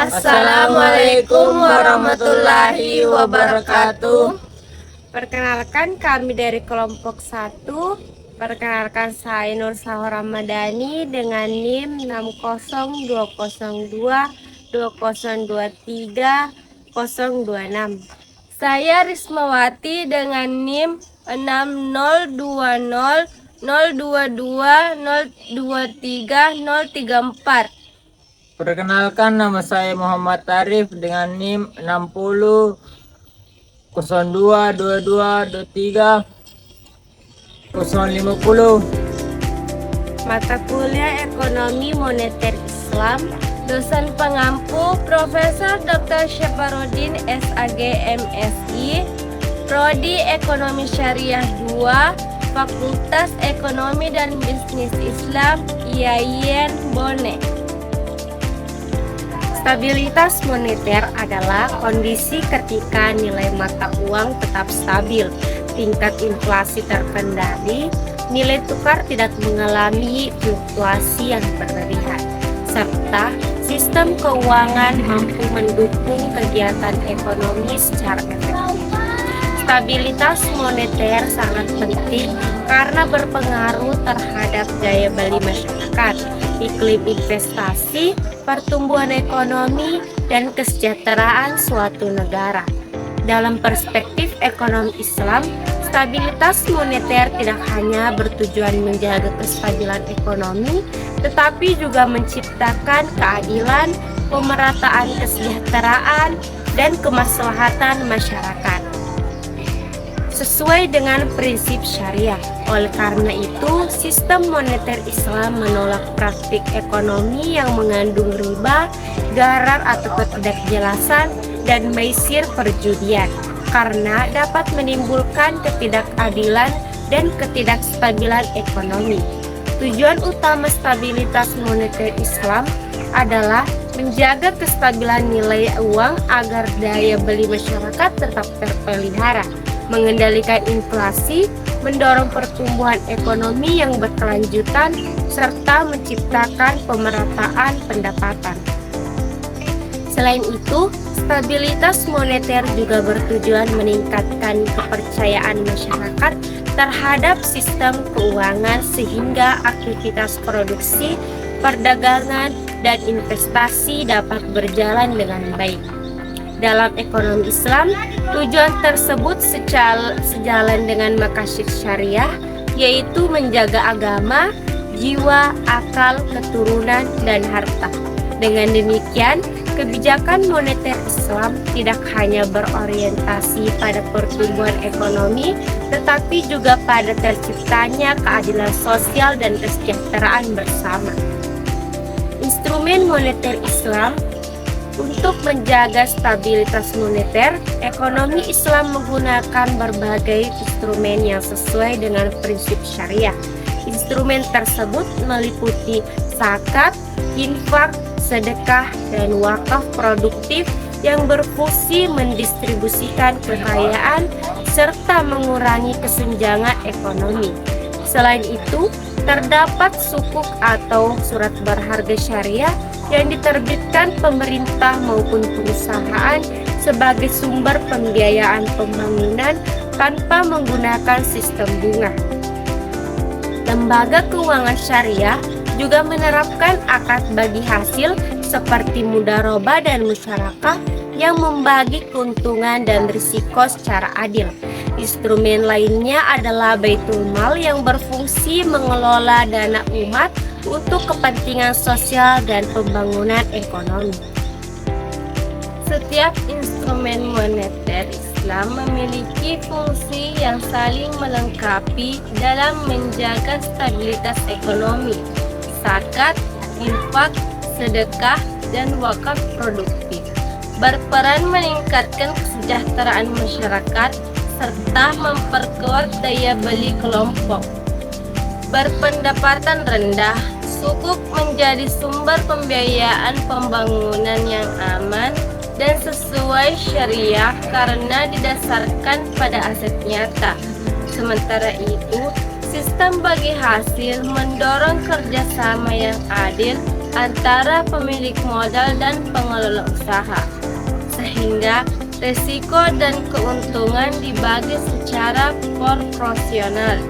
Assalamualaikum warahmatullahi wabarakatuh. Perkenalkan, kami dari kelompok 1. Perkenalkan, saya Nur Sahur Ramadhani dengan NIM 60202023026. Saya Rismawati dengan NIM 6020022023034. Perkenalkan, nama saya Muhammad Tarif dengan NIM 60 02 22 23 050. Mata kuliah Ekonomi Moneter Islam. Dosen pengampu Profesor Dr. Syafarudin SAG MSI, Prodi Ekonomi Syariah 2, Fakultas Ekonomi dan Bisnis Islam IAIN Bone. Stabilitas moneter adalah kondisi ketika nilai mata uang tetap stabil, tingkat inflasi terkendali, nilai tukar tidak mengalami fluktuasi yang berlebihan, serta sistem keuangan mampu mendukung kegiatan ekonomi secara efektif. Stabilitas moneter sangat penting karena berpengaruh terhadap daya beli masyarakat, iklim investasi, pertumbuhan ekonomi, dan kesejahteraan suatu negara. Dalam perspektif ekonomi Islam, stabilitas moneter tidak hanya bertujuan menjaga kestabilan ekonomi, tetapi juga menciptakan keadilan, pemerataan kesejahteraan, dan kemaslahatan masyarakat sesuai dengan prinsip syariah. Oleh karena itu, sistem moneter Islam menolak praktik ekonomi yang mengandung riba, gharar atau ketidakjelasan, dan maisir perjudian, karena dapat menimbulkan ketidakadilan dan ketidakstabilan ekonomi. Tujuan utama stabilitas moneter Islam adalah menjaga kestabilan nilai uang agar daya beli masyarakat tetap terpelihara, mengendalikan inflasi, mendorong pertumbuhan ekonomi yang berkelanjutan, serta menciptakan pemerataan pendapatan. Selain itu, stabilitas moneter juga bertujuan meningkatkan kepercayaan masyarakat terhadap sistem keuangan sehingga aktivitas produksi, perdagangan, dan investasi dapat berjalan dengan baik. Dalam ekonomi Islam, tujuan tersebut sejalan dengan maqasid syariah, yaitu menjaga agama, jiwa, akal, keturunan, dan harta. Dengan demikian, kebijakan moneter Islam tidak hanya berorientasi pada pertumbuhan ekonomi, tetapi juga pada terciptanya keadilan sosial dan kesejahteraan bersama. Instrumen moneter Islam. Untuk menjaga stabilitas moneter, ekonomi Islam menggunakan berbagai instrumen yang sesuai dengan prinsip syariah. Instrumen tersebut meliputi zakat, infak, sedekah, dan wakaf produktif yang berfungsi mendistribusikan kekayaan serta mengurangi kesenjangan ekonomi. Selain itu, terdapat sukuk atau surat berharga syariah yang diterbitkan pemerintah maupun perusahaan sebagai sumber pembiayaan pembangunan tanpa menggunakan sistem bunga. Lembaga keuangan syariah juga menerapkan akad bagi hasil seperti mudharabah dan musyarakah yang membagi keuntungan dan risiko secara adil. Instrumen lainnya adalah Baitul Mal yang berfungsi mengelola dana umat untuk kepentingan sosial dan pembangunan ekonomi. Setiap instrumen moneter Islam memiliki fungsi yang saling melengkapi dalam menjaga stabilitas ekonomi. Zakat, infak, sedekah, dan wakaf produktif berperan meningkatkan kesejahteraan masyarakat serta memperkuat daya beli kelompok berpendapatan rendah. Sukuk menjadi sumber pembiayaan pembangunan yang aman dan sesuai syariah karena didasarkan pada aset nyata. Sementara itu, sistem bagi hasil mendorong kerjasama yang adil antara pemilik modal dan pengelola usaha, sehingga risiko dan keuntungan dibagi secara proporsional.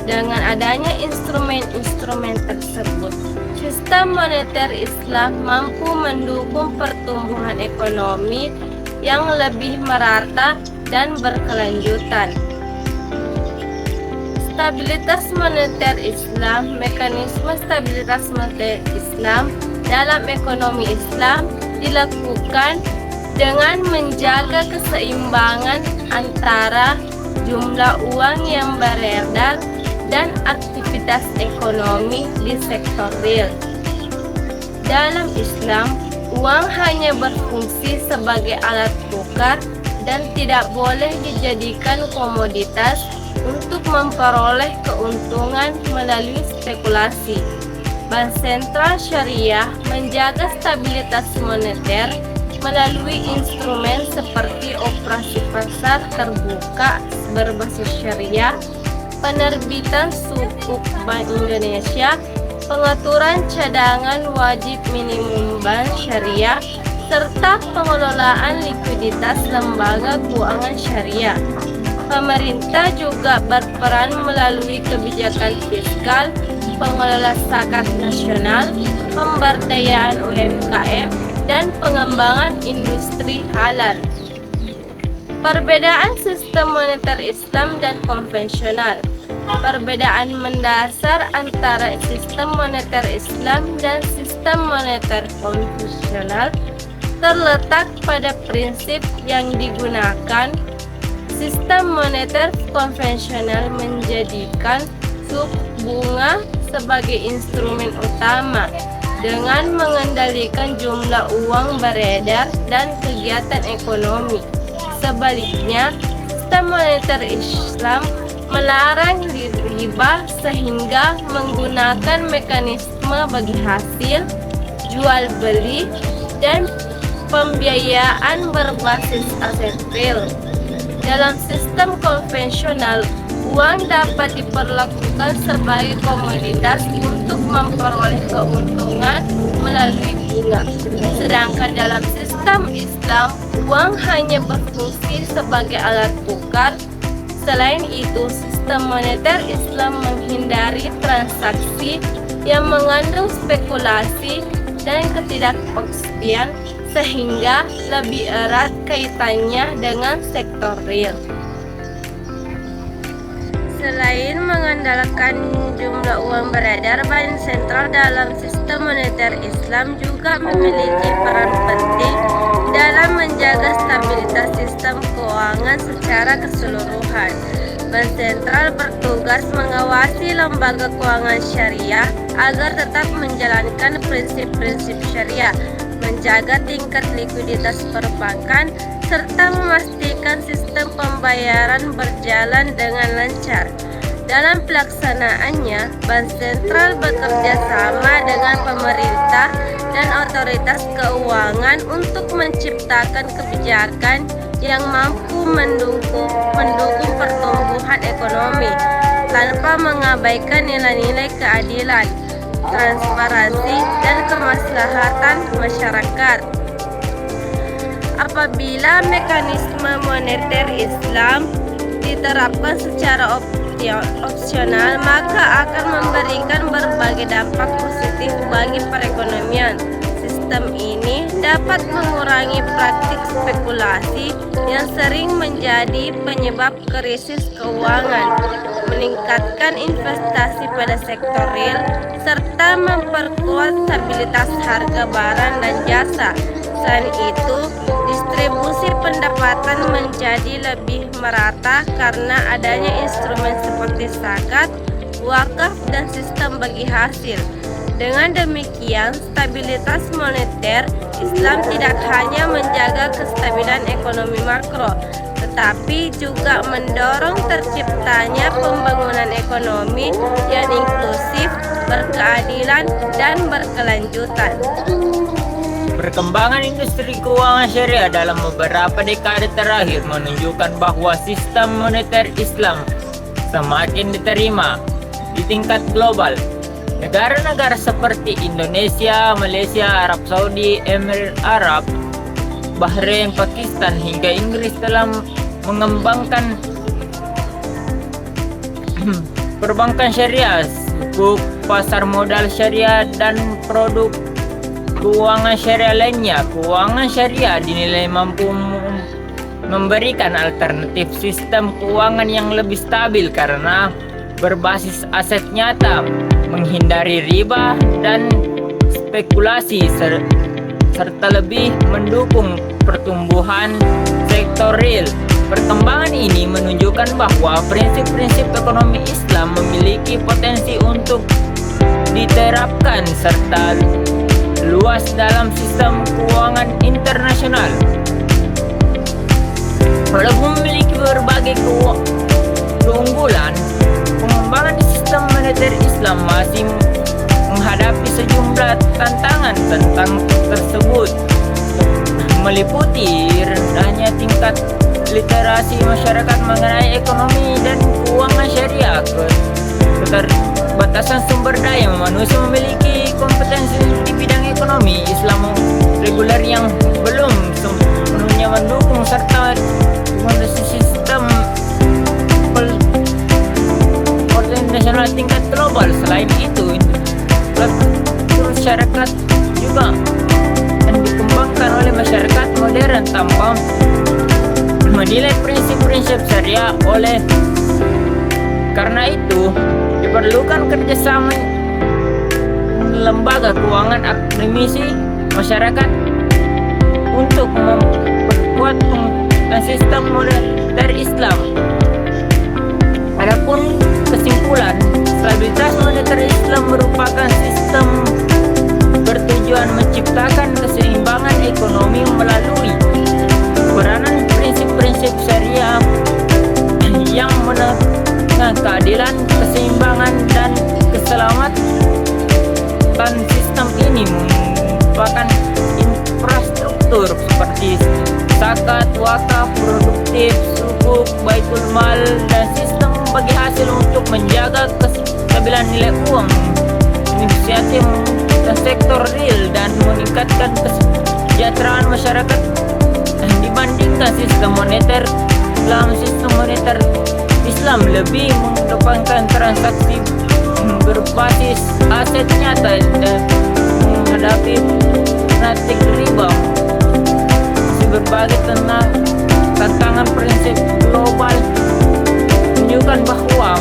Dengan adanya instrumen-instrumen tersebut, sistem moneter Islam mampu mendukung pertumbuhan ekonomi yang lebih merata dan berkelanjutan. Stabilitas moneter Islam. Mekanisme stabilitas moneter Islam dalam ekonomi Islam dilakukan dengan menjaga keseimbangan antara jumlah uang yang beredar dan aktivitas ekonomi di sektor real. Dalam Islam, uang hanya berfungsi sebagai alat tukar dan tidak boleh dijadikan komoditas untuk memperoleh keuntungan melalui spekulasi. Bank Sentral Syariah menjaga stabilitas moneter melalui instrumen seperti operasi pasar terbuka berbasis syariah, penerbitan sukuk Bank Indonesia, pengaturan cadangan wajib minimum bank syariah, serta pengelolaan likuiditas lembaga keuangan syariah. Pemerintah juga berperan melalui kebijakan fiskal, pengelola zakat nasional, pemberdayaan UMKM, dan pengembangan industri halal. Perbedaan sistem moneter Islam dan konvensional. Perbedaan mendasar antara sistem moneter Islam dan sistem moneter konvensional terletak pada prinsip yang digunakan. Sistem moneter konvensional menjadikan suku bunga sebagai instrumen utama dengan mengendalikan jumlah uang beredar dan kegiatan ekonomi. Sebaliknya, sistem moneter Islam melarang riba sehingga menggunakan mekanisme bagi hasil, jual beli, dan pembiayaan berbasis aset real. Dalam sistem konvensional, uang dapat diperlakukan sebagai komoditas untuk memperoleh keuntungan melalui bunga. Sedangkan dalam sistem Islam, uang hanya berfungsi sebagai alat tukar. Selain itu, sistem moneter Islam menghindari transaksi yang mengandung spekulasi dan ketidakpastian, sehingga lebih erat kaitannya dengan sektor real. Selain mengandalkan jumlah uang beredar, Bank Sentral dalam sistem moneter Islam juga memiliki peran penting dalam menjaga stabilitas sistem keuangan secara keseluruhan. Bank Sentral bertugas mengawasi lembaga keuangan syariah agar tetap menjalankan prinsip-prinsip syariah, menjaga tingkat likuiditas perbankan, serta memastikan sistem pembayaran berjalan dengan lancar. Dalam pelaksanaannya, Bank Sentral bekerja sama dengan pemerintah dan otoritas keuangan untuk menciptakan kebijakan yang mampu mendukung pertumbuhan ekonomi tanpa mengabaikan nilai-nilai keadilan, transparansi, dan kemaslahatan masyarakat. Apabila mekanisme moneter Islam diterapkan secara opsional, maka akan memberikan berbagai dampak positif bagi perekonomian. Sistem ini dapat mengurangi praktik spekulasi yang sering menjadi penyebab krisis keuangan, meningkatkan investasi pada sektor real, serta memperkuat stabilitas harga barang dan jasa. Selain itu, distribusi pendapatan menjadi lebih merata karena adanya instrumen seperti zakat, wakaf, dan sistem bagi hasil. Dengan demikian, stabilitas moneter Islam tidak hanya menjaga kestabilan ekonomi makro, tetapi juga mendorong terciptanya pembangunan ekonomi yang inklusif, berkeadilan, dan berkelanjutan. Perkembangan industri keuangan syariah dalam beberapa dekade terakhir menunjukkan bahwa sistem moneter Islam semakin diterima di tingkat global. Negara-negara seperti Indonesia, Malaysia, Arab Saudi, Emirat Arab, Bahrain, Pakistan, hingga Inggris telah mengembangkan perbankan syariah, sukuk pasar modal syariah, dan produk keuangan syariah lainnya. Keuangan syariah dinilai mampu memberikan alternatif sistem keuangan yang lebih stabil karena berbasis aset nyata, menghindari riba dan spekulasi, serta lebih mendukung pertumbuhan sektor real. Perkembangan ini menunjukkan bahwa prinsip-prinsip ekonomi Islam memiliki potensi untuk diterapkan serta luas dalam sistem keuangan internasional. Walaupun memiliki berbagai keunggulan, pengembangan sistem moneter Islam masih menghadapi sejumlah tantangan tentang tersebut, meliputi rendahnya tingkat literasi masyarakat mengenai ekonomi dan keuangan syariah, keterbatasan sumber daya manusia memiliki kompetensi di bidang ekonomi Islam reguler yang belum sepenuhnya mendukung, serta sistem nasional tingkat global. Selain itu, masyarakat juga yang dikembangkan oleh masyarakat modern tanpa menilai prinsip-prinsip syariah. Karena itu diperlukan kerjasama lembaga keuangan, akademisi, masyarakat untuk memperkuat sistem moneter Islam. Adapun kesimpulan, stabilitas moneter Islam merupakan sistem bertujuan menciptakan keseimbangan ekonomi melalui peranan prinsip-prinsip syariah yang menegakkan keadilan, keseimbangan, dan keselamatan. Sistem ini merupakan infrastruktur seperti zakat, wakaf, produktif, sukuk, baitul mal, dan sistem bagi hasil untuk menjaga kestabilan nilai uang, inisiatif dan sektor real, dan meningkatkan kesejahteraan masyarakat. Dibandingkan sistem moneter Islam lebih mengedepankan transaksi berbasis aset nyata dan menghadapi praktik riba. Berbagai tantangan prinsip global menunjukkan bahwa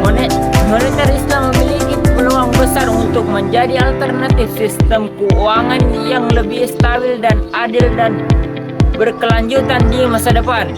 moneter Islam memiliki peluang besar untuk menjadi alternatif sistem keuangan yang lebih stabil dan adil dan berkelanjutan di masa depan.